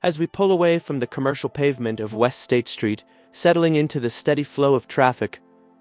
As we pull away from the commercial pavement of West State Street, settling into the steady flow of traffic,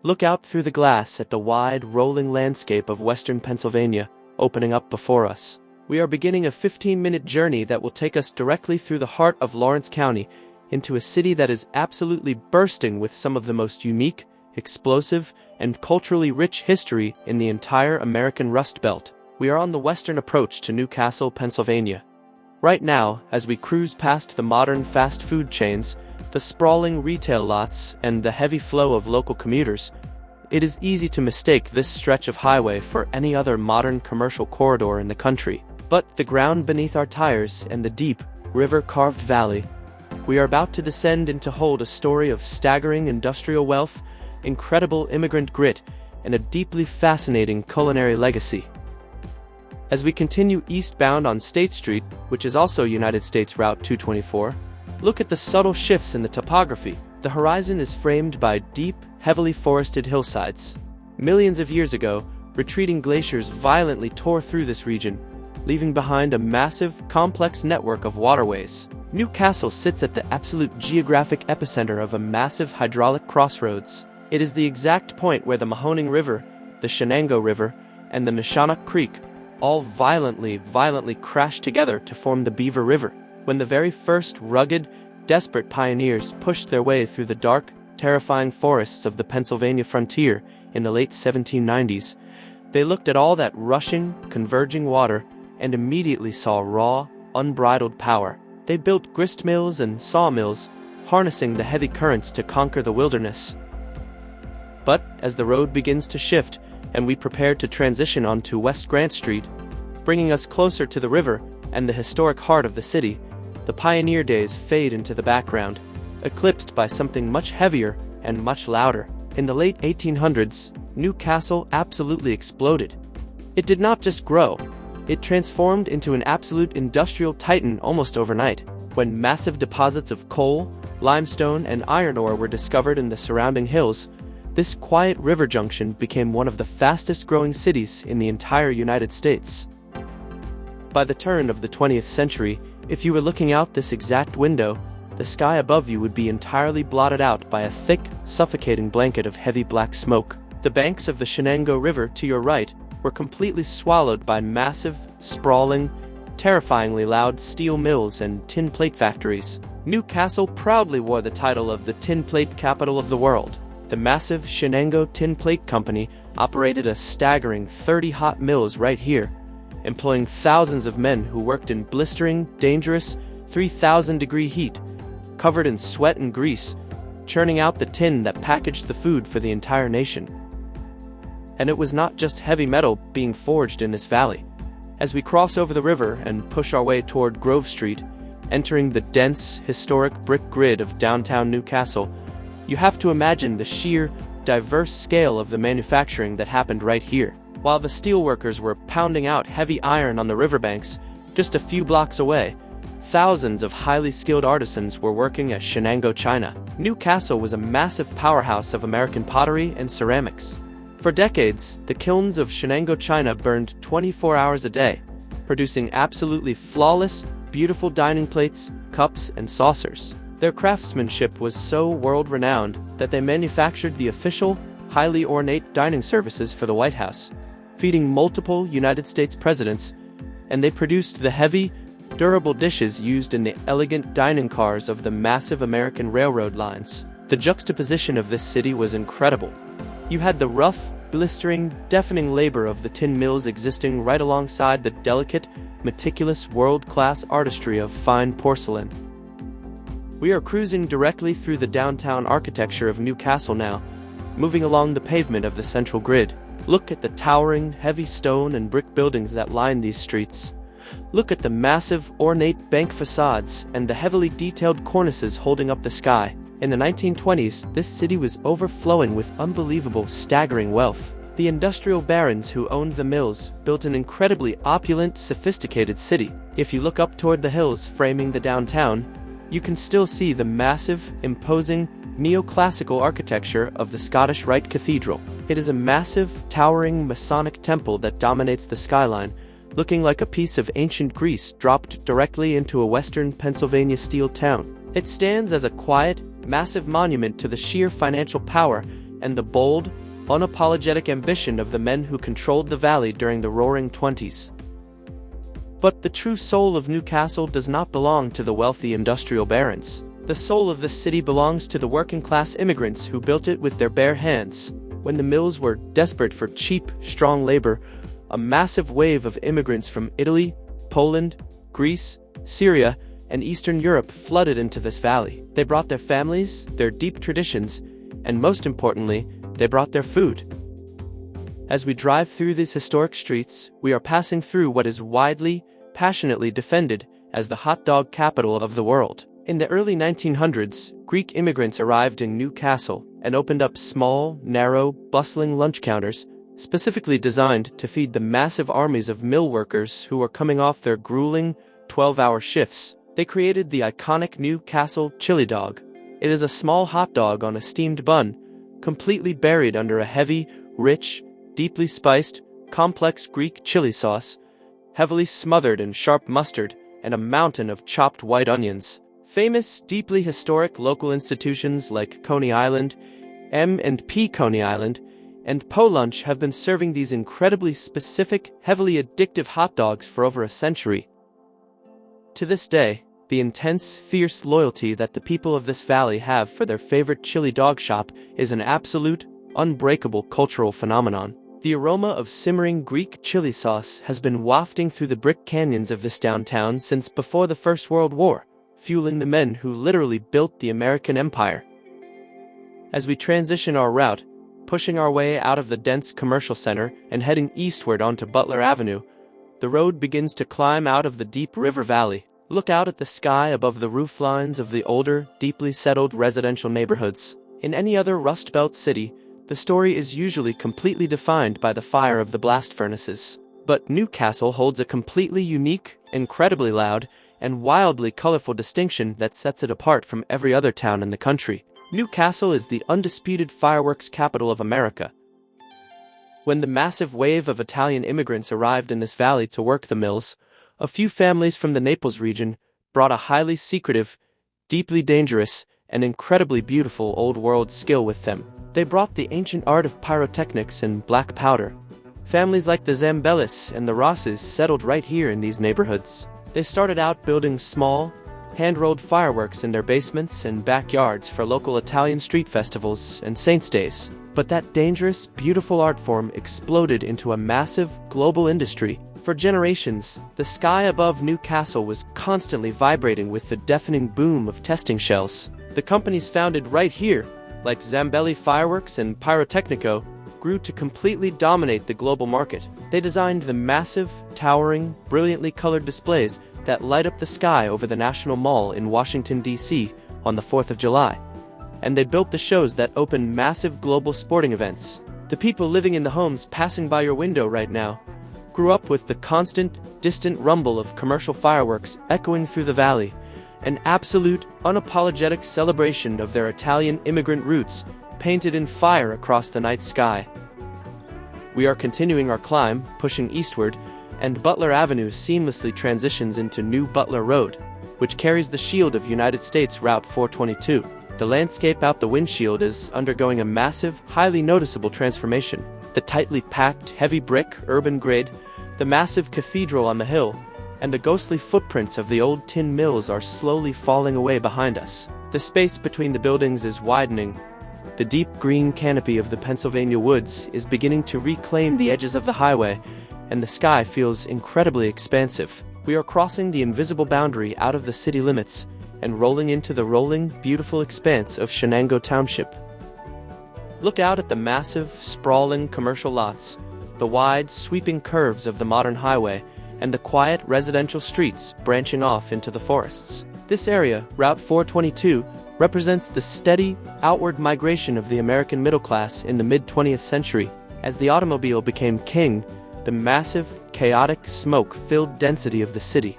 look out through the glass at the wide, rolling landscape of western Pennsylvania opening up before us. We are beginning a 15-minute journey that will take us directly through the heart of Lawrence County into a city that is absolutely bursting with some of the most unique, explosive, and culturally rich history in the entire American Rust Belt. We are on the western approach to New Castle, Pennsylvania. Right now, as we cruise past the modern fast food chains, the sprawling retail lots, and the heavy flow of local commuters, it is easy to mistake this stretch of highway for any other modern commercial corridor in the country. But the ground beneath our tires and the deep, river-carved valley we are about to descend into hold a story of staggering industrial wealth, incredible immigrant grit, and a deeply fascinating culinary legacy. As we continue eastbound on State Street, which is also United States Route 224, look at the subtle shifts in the topography. The horizon is framed by deep, heavily forested hillsides. Millions of years ago, retreating glaciers violently tore through this region, leaving behind a massive, complex network of waterways. New Castle sits at the absolute geographic epicenter of a massive hydraulic crossroads. It is the exact point where the Mahoning River, the Shenango River, and the Neshonoc Creek all violently crashed together to form the Beaver River. When the very first rugged, desperate pioneers pushed their way through the dark, terrifying forests of the Pennsylvania frontier in the late 1790s, they looked at all that rushing, converging water and immediately saw raw, unbridled power. They built grist mills and sawmills, harnessing the heavy currents to conquer the wilderness. But as the road begins to shift and we prepare to transition onto West Grant Street, bringing us closer to the river and the historic heart of the city, the pioneer days fade into the background, eclipsed by something much heavier and much louder. In the late 1800s, New Castle absolutely exploded. It did not just grow. It transformed into an absolute industrial titan almost overnight, when massive deposits of coal, limestone, and iron ore were discovered in the surrounding hills. This quiet river junction became one of the fastest-growing cities in the entire United States. By the turn of the 20th century, if you were looking out this exact window, the sky above you would be entirely blotted out by a thick, suffocating blanket of heavy black smoke. The banks of the Shenango River to your right were completely swallowed by massive, sprawling, terrifyingly loud steel mills and tin plate factories. New Castle proudly wore the title of the tin plate capital of the world. The massive Shenango Tin Plate Company operated a staggering 30 hot mills right here, employing thousands of men who worked in blistering, dangerous, 3,000-degree heat, covered in sweat and grease, churning out the tin that packaged the food for the entire nation. And it was not just heavy metal being forged in this valley. As we cross over the river and push our way toward Grove Street, entering the dense, historic brick grid of downtown New Castle, you have to imagine the sheer, diverse scale of the manufacturing that happened right here. While the steelworkers were pounding out heavy iron on the riverbanks, just a few blocks away, thousands of highly skilled artisans were working at Shenango China. New Castle was a massive powerhouse of American pottery and ceramics. For decades, the kilns of Shenango China burned 24 hours a day, producing absolutely flawless, beautiful dining plates, cups, and saucers. Their craftsmanship was so world-renowned that they manufactured the official, highly ornate dining services for the White House, feeding multiple United States presidents, and they produced the heavy, durable dishes used in the elegant dining cars of the massive American railroad lines. The juxtaposition of this city was incredible. You had the rough, blistering, deafening labor of the tin mills existing right alongside the delicate, meticulous, world-class artistry of fine porcelain. We are cruising directly through the downtown architecture of New Castle now, moving along the pavement of the central grid. Look at the towering, heavy stone and brick buildings that line these streets. Look at the massive, ornate bank facades and the heavily detailed cornices holding up the sky. In the 1920s, this city was overflowing with unbelievable, staggering wealth. The industrial barons who owned the mills built an incredibly opulent, sophisticated city. If you look up toward the hills framing the downtown, you can still see the massive, imposing, neoclassical architecture of the Scottish Rite Cathedral. It is a massive, towering Masonic temple that dominates the skyline, looking like a piece of ancient Greece dropped directly into a western Pennsylvania steel town. It stands as a quiet, massive monument to the sheer financial power and the bold, unapologetic ambition of the men who controlled the valley during the Roaring Twenties. But the true soul of Newcastle does not belong to the wealthy industrial barons. The soul of this city belongs to the working-class immigrants who built it with their bare hands. When the mills were desperate for cheap, strong labor, a massive wave of immigrants from Italy, Poland, Greece, Syria, and Eastern Europe flooded into this valley. They brought their families, their deep traditions, and most importantly, they brought their food. As we drive through these historic streets, we are passing through what is widely, passionately defended as the hot dog capital of the world. In the early 1900s, Greek immigrants arrived in Newcastle and opened up small, narrow, bustling lunch counters, specifically designed to feed the massive armies of mill workers who were coming off their grueling, 12-hour shifts. They created the iconic Newcastle chili dog. It is a small hot dog on a steamed bun, completely buried under a heavy, rich, deeply spiced, complex Greek chili sauce, heavily smothered in sharp mustard, and a mountain of chopped white onions. Famous, deeply historic local institutions like Coney Island, M&P Coney Island, and Po Lunch have been serving these incredibly specific, heavily addictive hot dogs for over a century. To this day, the intense, fierce loyalty that the people of this valley have for their favorite chili dog shop is an absolute, unbreakable cultural phenomenon. The aroma of simmering Greek chili sauce has been wafting through the brick canyons of this downtown since before the First World War, fueling the men who literally built the American empire. As we transition our route, pushing our way out of the dense commercial center and heading eastward onto Butler Avenue, the road begins to climb out of the deep river valley. Look out at the sky above the roof lines of the older, deeply settled residential neighborhoods. In any other Rust Belt city, the story is usually completely defined by the fire of the blast furnaces. But Newcastle holds a completely unique, incredibly loud, and wildly colorful distinction that sets it apart from every other town in the country. Newcastle is the undisputed fireworks capital of America. When the massive wave of Italian immigrants arrived in this valley to work the mills, a few families from the Naples region brought a highly secretive, deeply dangerous, and incredibly beautiful old-world skill with them. They brought the ancient art of pyrotechnics and black powder. Families like the Zambellis and the Rosses settled right here in these neighborhoods. They started out building small, hand-rolled fireworks in their basements and backyards for local Italian street festivals and saints' days. But that dangerous, beautiful art form exploded into a massive, global industry. For generations, the sky above Newcastle was constantly vibrating with the deafening boom of testing shells. The companies founded right here, like Zambelli Fireworks and Pyrotechnico, grew to completely dominate the global market. They designed the massive, towering, brilliantly colored displays that light up the sky over the National Mall in Washington, D.C. on the 4th of July. And they built the shows that open massive global sporting events. The people living in the homes passing by your window right now grew up with the constant, distant rumble of commercial fireworks echoing through the valley, an absolute, unapologetic celebration of their Italian immigrant roots, painted in fire across the night sky. We are continuing our climb, pushing eastward, and Butler Avenue seamlessly transitions into New Butler Road, which carries the shield of United States Route 422. The landscape out the windshield is undergoing a massive, highly noticeable transformation. The tightly packed, heavy brick, urban grid, the massive cathedral on the hill, and the ghostly footprints of the old tin mills are slowly falling away behind us. The space between the buildings is widening. The deep green canopy of the Pennsylvania woods is beginning to reclaim the edges of the highway, and the sky feels incredibly expansive. We are crossing the invisible boundary out of the city limits and rolling into the rolling, beautiful expanse of Shenango Township. Look out at the massive, sprawling commercial lots, the wide, sweeping curves of the modern highway, and the quiet residential streets branching off into the forests. This area, Route 422, represents the steady, outward migration of the American middle class in the mid-20th century. As the automobile became king, the massive, chaotic, smoke-filled density of the city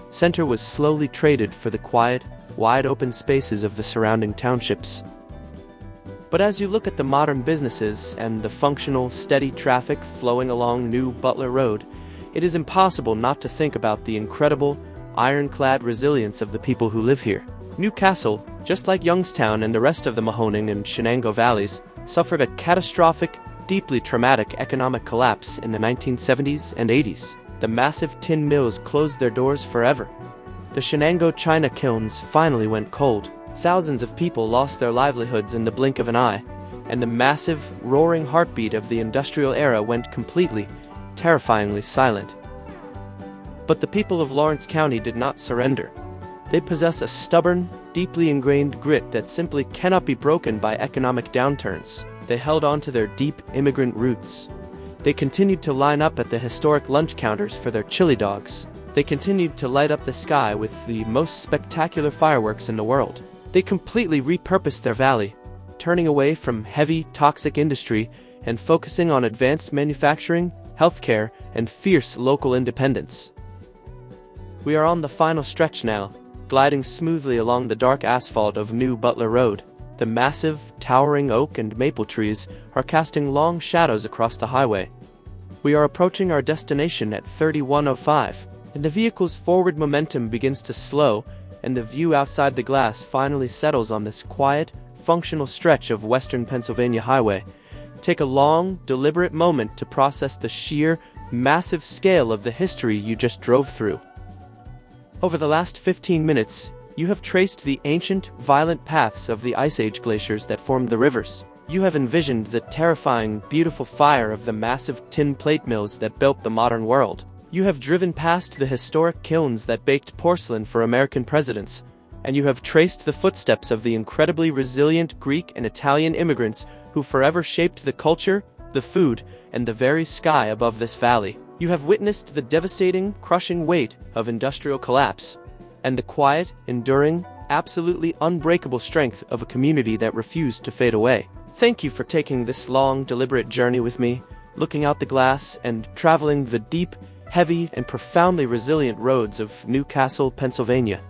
center was slowly traded for the quiet, wide-open spaces of the surrounding townships. But as you look at the modern businesses and the functional, steady traffic flowing along New Butler Road, it is impossible not to think about the incredible, ironclad resilience of the people who live here. Newcastle, just like Youngstown and the rest of the Mahoning and Shenango valleys, suffered a catastrophic, deeply traumatic economic collapse in the 1970s and 80s. The massive tin mills closed their doors forever. The Shenango china kilns finally went cold. Thousands of people lost their livelihoods in the blink of an eye, and the massive, roaring heartbeat of the industrial era went completely, terrifyingly silent. But the people of Lawrence County did not surrender. They possess a stubborn, deeply ingrained grit that simply cannot be broken by economic downturns. They held on to their deep immigrant roots. They continued to line up at the historic lunch counters for their chili dogs. They continued to light up the sky with the most spectacular fireworks in the world. They completely repurposed their valley, turning away from heavy, toxic industry and focusing on advanced manufacturing, healthcare, and fierce local independence. We are on the final stretch now, gliding smoothly along the dark asphalt of New Butler Road. The massive, towering oak and maple trees are casting long shadows across the highway. We are approaching our destination at 3105, and the vehicle's forward momentum begins to slow, and the view outside the glass finally settles on this quiet, functional stretch of western Pennsylvania highway. Take a long, deliberate moment to process the sheer, massive scale of the history you just drove through. Over the last 15 minutes, you have traced the ancient, violent paths of the Ice Age glaciers that formed the rivers. You have envisioned the terrifying, beautiful fire of the massive tin plate mills that built the modern world. You have driven past the historic kilns that baked porcelain for American presidents, and you have traced the footsteps of the incredibly resilient Greek and Italian immigrants who forever shaped the culture, the food, and the very sky above this valley. You have witnessed the devastating, crushing weight of industrial collapse, and the quiet, enduring, absolutely unbreakable strength of a community that refused to fade away. Thank you for taking this long, deliberate journey with me, looking out the glass and traveling the deep, heavy, and profoundly resilient roads of Newcastle, Pennsylvania.